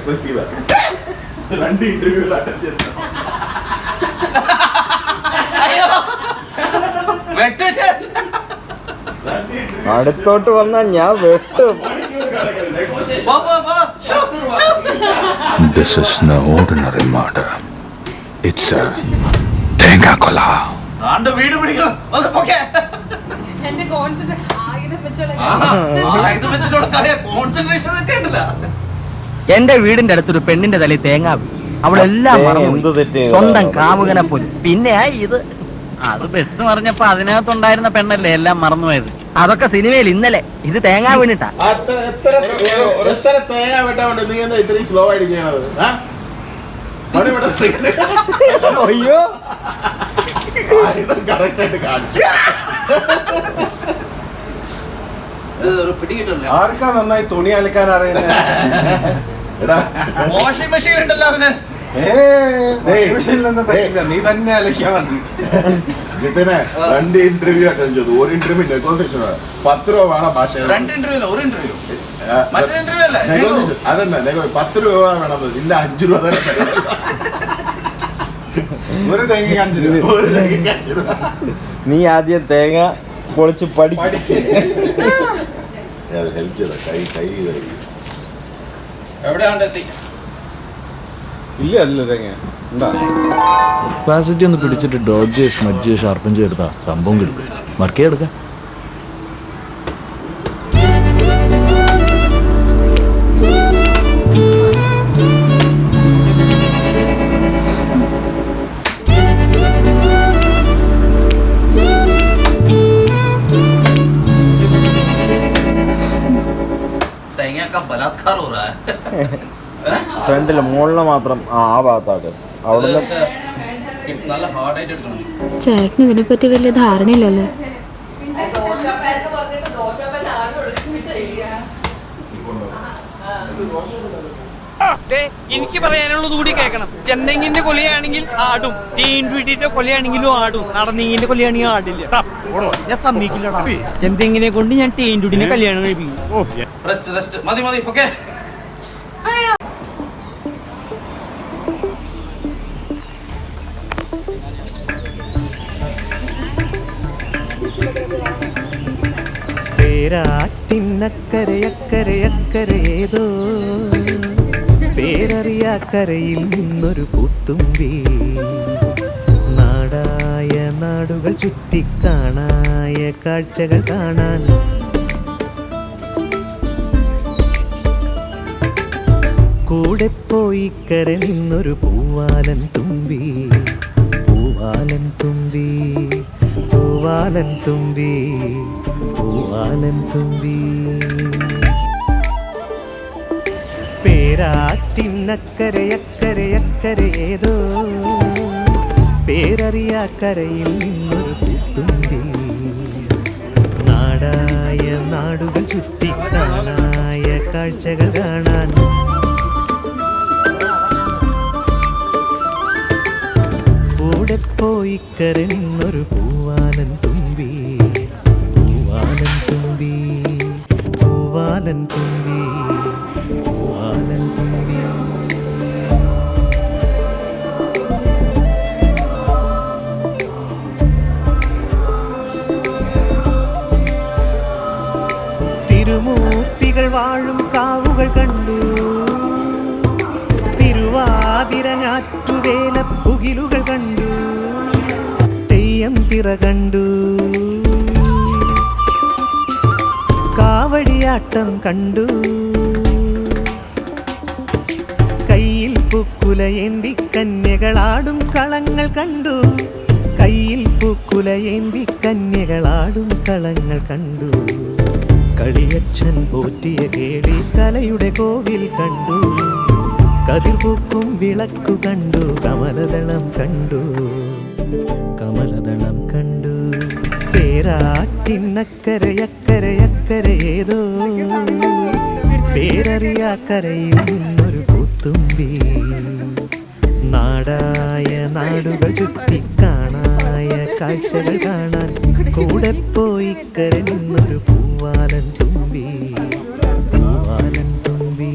Expensive. 2 interview attend ചെയ്തു. അടുത്തോട്ട് വന്നാൽ ഞാൻ വെട്ടും. This is no ordinary murder. It's a തേങ്ങാക്കൊല. വീട് പിടിക്കണം. എന്റെ വീടിന്റെ അടുത്തൊരു പെണ്ണിന്റെ തലയിൽ തേങ്ങ അവളെല്ലാം മറന്നു, സ്വന്തം കാമുകനെ പോലും. പിന്നെ ഇത് അത് ബസ് മറിഞ്ഞപ്പോ അതിനകത്തുണ്ടായിരുന്ന പെണ്ണല്ലേ എല്ലാം മറന്നുപോയത്. അതൊക്കെ സിനിമയിൽ ഇന്നലെ. ഇത് തേങ്ങ വീണിട്ടാ. എത്ര തേങ്ങ വെട്ടാണ്ട് നീ എന്താ ഇത്രയും സ്ലോ ആയിട്ട് ചെയ്യണത്? അയ്യോ കറക്റ്റ് ആയിട്ട് കാണിച്ചു. ആർക്കാ നന്നായി തുണി അലക്കാൻ അറിയുന്നത്? വാഷിംഗ് മെഷീൻ ഉണ്ടല്ലോ അതിന്. നീ തന്നെ അലക്കാൻ മതി. ജിതിനെ 2 ഇന്റർവ്യൂ അറ്റൻഡ് ചെയ്തു. 1 ഇന്റർവ്യൂ നെഗോസിയേഷൻ 10 രൂപ വേണം ഭാഷ. 2 ഇന്റർവ്യൂ 1 ഇന്റർവ്യൂ മറ്റേ ഇന്റർവ്യൂ അല്ലേ? അതന്നെ 10 രൂപ വേണം. ഇല്ല 5 രൂപ തന്നെ. ഒരു തേങ്ങ 5 രൂപ. നീ ആദ്യം തേങ്ങ പൊളിച്ച് പഠിക്കും. ഹെൽപ്പ് ചെയ്ത കൈ എവിടെയാണ് എത്തി? ഇല്ല അല്ല തേങ്ങ ക്ലാസിറ്റി ഒന്ന് പിടിച്ചിട്ട് ഡോഡ്ജ് സ്മഡ്ജ് ഷാർപ്പൻ ചെയ്തെടുത്താ സംഭവം കിട്ടും. മറക്കേ എടുക്കാം. ബലാത്കാർ ഫ്രണ്ടില് മുകളില് മാത്രം ആ ഭാഗത്തായിട്ട് അവിടെ നല്ല ഹാർഡായിട്ട് എടുക്കണം. ചേട്ടന് ഇതിനെപ്പറ്റി വലിയ ധാരണയില്ലല്ലോ. എനിക്ക് പറയാനുള്ളത് കൂടി കേൾക്കണം. ചെന്തെങ്ങിന്റെ കൊലയാണെങ്കിൽ ആടും, ടീൻഡുവിന്റെ കൊലയാണെങ്കിലും ആടും, നടന്നെങ്ങിന്റെ കൊലയാണെങ്കിൽ ആടില്ല. ഞാൻ സമ്മതിക്കില്ലടാ. ചെന്തെങ്ങിനെ കൊണ്ട് ഞാൻ ടീൻഡുവിനെ കല്യാണം കഴിപ്പിക്കും. മതി ഓക്കേ. പേരാറ്റിനക്കരയക്കരയക്കരയേതോ പേരറിയാക്കരയിൽ നിന്നൊരു പൂത്തുമ്പി നാടായ നാടുകൾ ചുറ്റിക്കാണായ കാഴ്ചകൾ കാണാൻ കൂടെ പോയി കര നിന്നൊരു പൂവാലൻ തുമ്പി പൂവാലൻ തുമ്പി പൂവാലൻ തുമ്പി പൂവാലൻ തുമ്പി പേരാറ്റിനക്കരയക്കരയക്കരയേതോ പേരറിയാക്കരയിൽ നിന്നൊരു പൂത്തുമ്പി നാടായ നാടുകൾ ചുറ്റിക്കാണായ കാഴ്ചകൾ കാണാൻ കൂടെ പോയി കര നിന്നൊരു പൂവാലൻ തുമ്പി പൂവാലൻ തുമ്പി പൂവാലൻ തുമ്പി പൂവാലൻ തുമ്പി. തിരുമൂർത്തികൾ വാഴും കാവുകൾ കണ്ടു, തിരുവാതിര ഞാറ്റുവേല പുകിലുകൾ കണ്ടു, തെയ്യം തിറ കണ്ടു, കാവടിയാട്ടം കണ്ടു, കയ്യിൽ പൂക്കുലയേന്തി കന്യകളാടും കളങ്ങൾ കണ്ടു, കയ്യിൽ പൂക്കുലയേന്തി കന്യകളാടും കളങ്ങൾ കണ്ടു, കളിയച്ഛൻ പോറ്റിയ കേളി കലയുടെ കോവിൽ കണ്ടു, കതിർപൂക്കും വിളക്കു കണ്ടു, കമലദളം കണ്ടു, കമലദളം കണ്ടു. പേരാറ്റിനക്കരയക്കരയക്കരയേതോ പേരറിയാക്കരയിൽ നിന്നൊരു പൂത്തുമ്പി നാടായ നാടുകൾ ചുറ്റിക്കാണായ കാഴ്ചകൾ കാണാൻ കൂടെ പോയി കര നിന്നൊരു പൂവാലൻ തുമ്പി പൂവാലൻ തുമ്പി.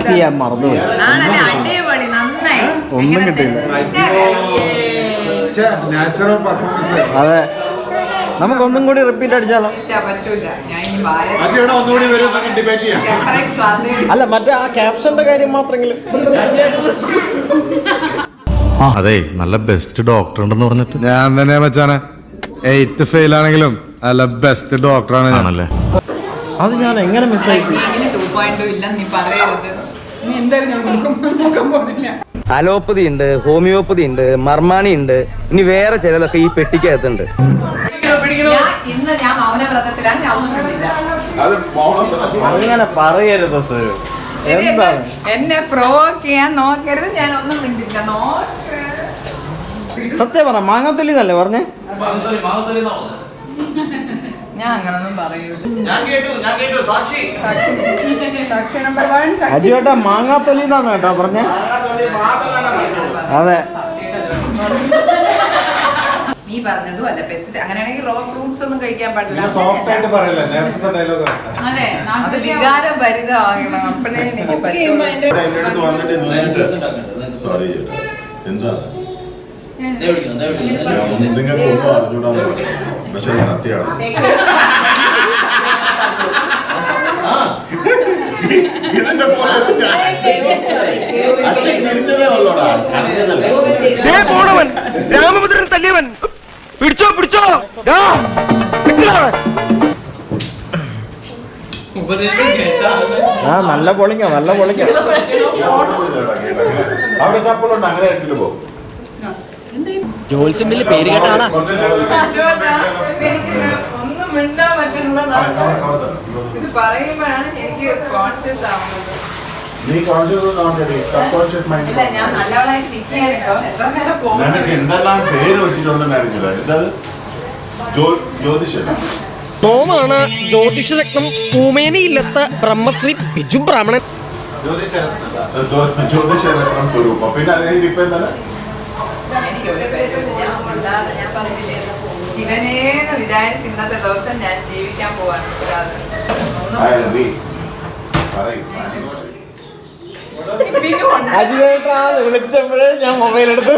മിക്സ് ചെയ്യാൻ മറന്നുപോയി. ഒന്നും കിട്ടിയില്ല. അതെ, നമുക്കൊന്നും കൂടി റിപ്പീറ്റ് അടിച്ചാലോ? അല്ല, മറ്റേ ആ ക്യാപ്ഷന്റെ കാര്യം മാത്രമെങ്കിലും. അതെ, നല്ല ബെസ്റ്റ് ഡോക്ടർ ഉണ്ടെന്ന് പറഞ്ഞിട്ട് ഞാൻ തന്നെ മച്ചാനെ 8th ഫെയിൽ ആണെങ്കിലും നല്ല ബെസ്റ്റ് ഡോക്ടറാണ് ഞാനല്ലേ. അത് ഞാൻ എങ്ങനെ മിസ്സായി? അലോപ്പതി ഉണ്ട്, ഹോമിയോപ്പതി ഉണ്ട്, മർമാണി ഉണ്ട്, ഇനി വേറെ ചിലതൊക്കെ ഈ പെട്ടിക്കകത്തുണ്ട്. അങ്ങനെ പറയരുത് സർ. എന്താണ് എന്നെ പ്രൊവോക്ക് ചെയ്യാൻ നോക്കരുത്, ഞാൻ ഒന്നും മിണ്ടില്ല. സത്യം പറ, മാങ്ങാത്തൊലി എന്നല്ലേ പറഞ്ഞേ? ഞാൻ അങ്ങനൊന്നും പറയൂല. ഞാൻ കേട്ടു സാക്ഷി. സാക്ഷി നമ്പർ 1. അജിയേട്ടാ മാങ്ങാത്തൊലി എന്നാണ് കേട്ടോ പറഞ്ഞേ. അതെ, നീ പറഞ്ഞതും അല്ല പെസ്റ്റ്. അങ്ങനെയാണെങ്കിൽ റോ ഫ്രൂട്ട്സ് ഒന്നും കഴിക്കാൻ പാടില്ല. അതെ, അത് വികാരം ഭരിതമാകണം. അപ്പോഴേ എനിക്ക് പറ്റുള്ളൂ. എന്റെ അടുത്ത് വന്നിട്ട് സോറി ചേട്ടാ, എന്താ നിങ്ങൾക്ക് ഒന്നും അറിഞ്ഞൂടാന്ന് പറഞ്ഞു, പക്ഷെ അത് സത്യമാണ്. ഇതിന്റെ പോലെ അച്ഛൻ ചിരിച്ചതേ ഉള്ളൂടാ, കരഞ്ഞതല്ലേ. രാമഭദ്രൻ തല്ലിയവൻ പിടിച്ചോ പിടിച്ചോ. ആ നല്ല പൊളിക്കാം, നല്ല പൊളിക്കാം. അവിടെ ചപ്പലുണ്ട്, അങ്ങനെ ഇട്ടിട്ട് പോകും. ജോത്സ്യം വലിയ പേര് കേട്ടാണ്. ഒന്നും മിണ്ടാൻ പറ്റുന്നതാണ്. ഇത് പറയുമ്പോഴാണ് എനിക്ക് കോൺഷ്യസ് ആവുന്നത്. നീ കോൺഷ്യസ് സബ് കോൺഷ്യസ് മൈൻഡ്. ഇല്ല, ഞാൻ നല്ലവളായിട്ട് നിൽക്കുകയാണോ എത്ര നേരം പോകും. നിനക്ക് എന്തെല്ലാം പേര് വെച്ചിട്ടുണ്ടെന്ന് അറിഞ്ഞില്ല. എന്തത്? ജ്യോതിഷൻ. നോമാണ് ജ്യോതിഷരത്നം പൂമേനിയില്ലത്ത ബ്രഹ്മശ്രീ ബിജു ബ്രാഹ്മണൻ. ജ്യോതിഷരത്നം സ്വരൂപം. പിന്നെ അതിന് ഇപ്പൊ എന്താണ്? എനിക്ക് ഒരു പേരുമില്ല. ഞാൻ മിണ്ടാതെ, ഞാൻ പറഞ്ഞില്ലേ, ശിവനേന്ന് വിചാരിച്ച് ഇന്നത്തെ ദിവസം ഞാൻ ജീവിക്കാൻ പോവാണ്. അജിയേട്ടാ വിളിച്ചപ്പോഴേ ഞാൻ മൊബൈൽ എടുത്തു.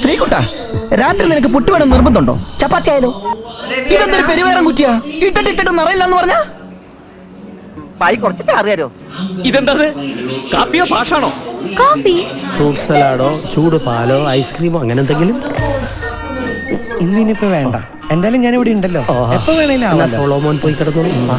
ശ്രീകുട്ടാ, രാത്രി നിനക്ക് പുട്ടുവേണം നിർബന്ധമുണ്ടോ? ചപ്പാത്തി ആയാലോ? ഇതെന്തൊരു പെരുവേരം കുറ്റിയാ? ഇട്ടിട്ട് നിറയില്ലെന്ന് പറഞ്ഞ പായി കുറച്ചിട്ട് അറിയാലോ. ഇതെന്തത്? കാപ്പിയോ പാഷാണോ? ഫ്രൂട്ട് സലാഡോ ചൂട് പാലോ ഐസ്ക്രീമോ അങ്ങനെ എന്തെങ്കിലും? ഇന്നിനിപ്പോ വേണ്ട, എന്തായാലും ഞാൻ ഇവിടെ ഉണ്ടല്ലോ. എപ്പോ വേണേലും സോളോമോൻ പോയി കിടന്നു.